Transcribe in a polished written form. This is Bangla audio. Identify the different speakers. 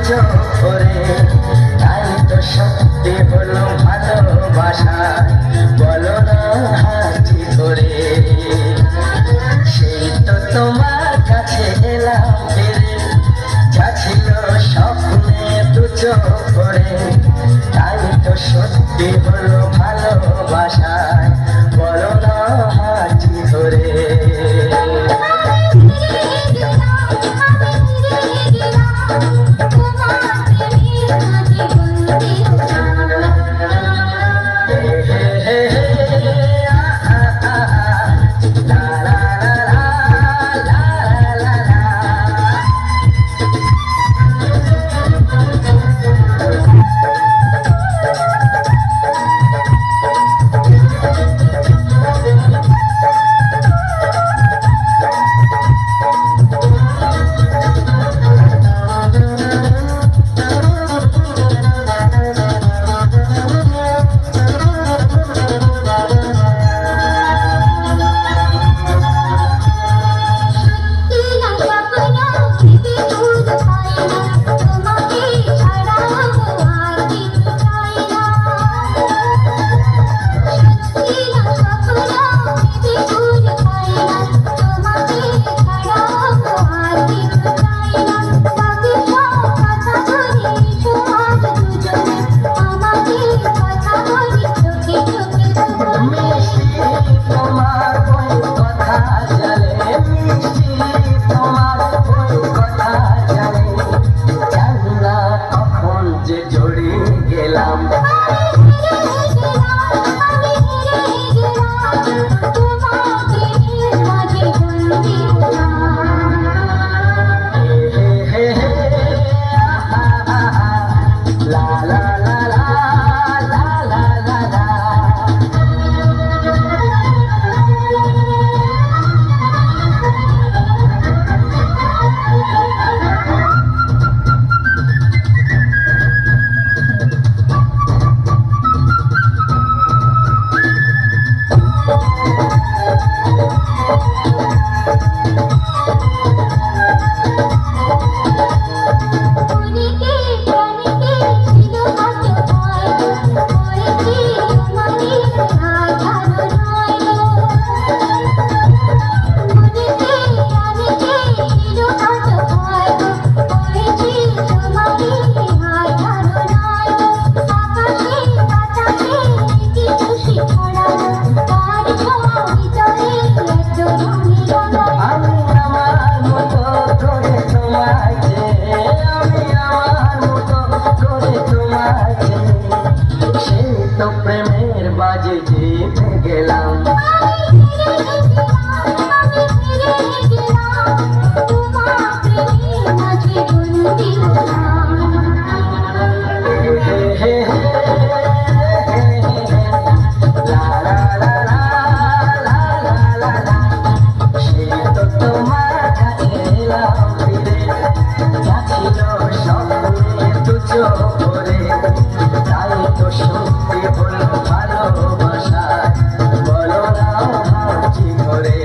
Speaker 1: চোখ ভরে, তাই তো সত্যি হলো ভালোবাসা, বলো না হাতটি ধরে। সেই তো তোমার কাছে এলাম ফিরে, যা ছিল স্বপ্নে দু চোখ ভরে, তাই তো সত্যি হলো ভালোবাসা, বলো না হাতটি ধরে। প্রেমের বাজে জিতে গেলাম। তাই তো সত্যি হলো ভালোবাসা, বলো না হাতটি ধরে।